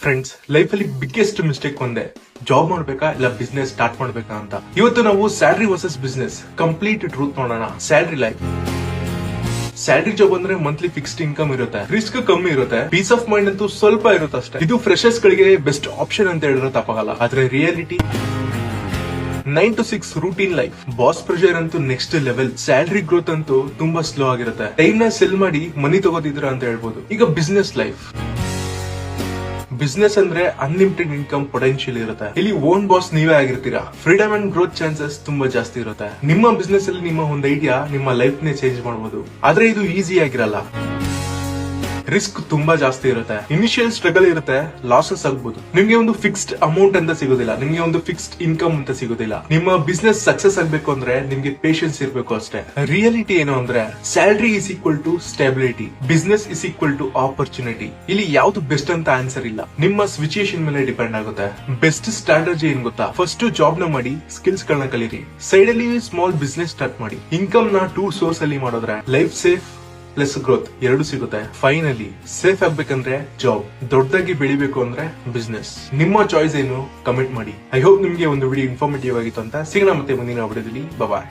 Friends, life ಅಲ್ಲಿ biggest mistake ಒಂದೇ, job ಮಾಡ್ಬೇಕಾ ಇಲ್ಲ ಬಿಸ್ನೆಸ್ ಸ್ಟಾರ್ಟ್ ಮಾಡ್ಬೇಕಾ ಅಂತ. ಇವತ್ತು ನಾವು salary versus business complete truth ನೋಡೋಣ. ಸ್ಯಾಲರಿ ಲೈಫ್, ಸ್ಯಾಲರಿ ಜಾಬ್ ಅಂದ್ರೆ ಮಂತ್ಲಿ ಫಿಕ್ಸ್ಡ್ ಇನ್ಕಮ್ ಇರುತ್ತೆ, ರಿಸ್ಕ್ ಕಮ್ಮಿ ಇರುತ್ತೆ, ಪೀಸ್ ಆಫ್ ಮೈಂಡ್ ಅಂತೂ ಸ್ವಲ್ಪ ಇರುತ್ತೆ ಅಷ್ಟೇ. ಇದು ಫ್ರೆಶರ್ಸ್ ಗಳಿಗೆ ಬೆಸ್ಟ್ ಆಪ್ಷನ್ ಅಂತ ಹೇಳಿದ್ರೆ ತಪ್ಪಾಗಲ್ಲ. ಆದ್ರೆ reality 9 to 6 routine life, boss pressure ಅಂತೂ ನೆಕ್ಸ್ಟ್ ಲೆವೆಲ್, ಸ್ಯಾಲರಿ ಗ್ರೋತ್ ಅಂತೂ ತುಂಬಾ ಸ್ಲೋ ಆಗಿರುತ್ತೆ. ಟೈಮ್ ನ ಸೆಲ್ ಮಾಡಿ ಮನಿ ತಗೋತಿದ್ರ ಅಂತ ಹೇಳ್ಬೋದು. ಈಗ ಬಿಸ್ನೆಸ್ ಲೈಫ್, ಬಿಸ್ನೆಸ್ ಅಂದ್ರೆ ಅನ್ಲಿಮಿಟೆಡ್ ಇನ್ಕಮ್ ಪೊಟೆನ್ಶಿಯಲ್ ಇರುತ್ತೆ. ಇಲ್ಲಿ ಓನ್ ಬಾಸ್ ನೀವೇ ಆಗಿರ್ತೀರಾ, ಫ್ರೀಡಮ್ ಅಂಡ್ ಗ್ರೋತ್ ಚಾನ್ಸಸ್ ತುಂಬಾ ಜಾಸ್ತಿ ಇರುತ್ತೆ. ನಿಮ್ಮ ಬಿಸ್ನೆಸ್ ಅಲ್ಲಿ ನಿಮ್ಮ ಒಂದು ಐಡಿಯಾ ನಿಮ್ಮ ಲೈಫ್ ನೇ ಚೇಂಜ್ ಮಾಡಬಹುದು. ಆದ್ರೆ ಇದು ಈಸಿ ಆಗಿರಲ್ಲ, ರಿಸ್ಕ್ ತುಂಬಾ ಜಾಸ್ತಿ ಇರುತ್ತೆ, ಇನಿಷಿಯಲ್ ಸ್ಟ್ರಗಲ್ ಇರುತ್ತೆ, ಲಾಸಸ್ ಆಗ್ಬಹುದು. ನಿಮ್ಗೆ ಒಂದು ಫಿಕ್ಸ್ಡ್ ಅಮೌಂಟ್ ಅಂತ ಸಿಗೋದಿಲ್ಲ, ನಿಮ್ಗೆ ಒಂದು ಫಿಕ್ಸ್ಡ್ ಇನ್ಕಮ್ ಅಂತ ಸಿಗೋದಿಲ್ಲ. ನಿಮ್ಮ ಬಿಸ್ನೆಸ್ ಸಕ್ಸಸ್ ಆಗ್ಬೇಕು ಅಂದ್ರೆ ನಿಮ್ಗೆ ಪೇಷನ್ಸ್ ಇರಬೇಕು ಅಷ್ಟೇ. ರಿಯಾಲಿಟಿ ಏನು ಅಂದ್ರೆ salary is equal to stability, business is equal to opportunity. ಇಲ್ಲಿ ಯಾವ್ದು ಬೆಸ್ಟ್ ಅಂತ ಆನ್ಸರ್ ಇಲ್ಲ, ನಿಮ್ಮ ಸಿಚುಯೇಷನ್ ಮೇಲೆ ಡಿಪೆಂಡ್ ಆಗುತ್ತೆ. ಬೆಸ್ಟ್ ಸ್ಟ್ರಾಟಜಿ ಏನ್ ಗೊತ್ತಾ? ಫಸ್ಟ್ ಜಾಬ್ ನ ಮಾಡಿ, ಸ್ಕಿಲ್ಸ್ ಗಳನ್ನ ಕಲೀರಿ, ಸೈಡ್ ಅಲ್ಲಿ ಸ್ಮಾಲ್ ಬಿಸ್ನೆಸ್ ಸ್ಟಾರ್ಟ್ ಮಾಡಿ. ಇನ್ಕಮ್ ನ 2 ಸೋರ್ಸ್ ಅಲ್ಲಿ ಮಾಡಿದ್ರೆ ಲೈಫ್ ಸೇಫ್ ಪ್ಲಸ್ ಗ್ರೋತ್ ಎರಡು ಸಿಗುತ್ತೆ. ಫೈನಲಿ ಸೇಫ್ ಆಗ್ಬೇಕಂದ್ರೆ ಜಾಬ್, ದೊಡ್ಡದಾಗಿ ಬೆಳಿಬೇಕು ಅಂದ್ರೆ ಬಿಸ್ನೆಸ್. ನಿಮ್ಮ ಚಾಯ್ಸ್ ಏನು? ಕಮೆಂಟ್ ಮಾಡಿ. ಐ ಹೋಪ್ ನಿಮ್ಗೆ ಒಂದು ವಿಡಿಯೋ ಇನ್ಫಾರ್ಮೇಟಿವ್ ಆಗಿತ್ತು ಅಂತ. ಸಿಗೋಣ ಮತ್ತೆ ಮುಂದಿನ ವಿಡಿಯೋದಲ್ಲಿ. ಬಾಯ್.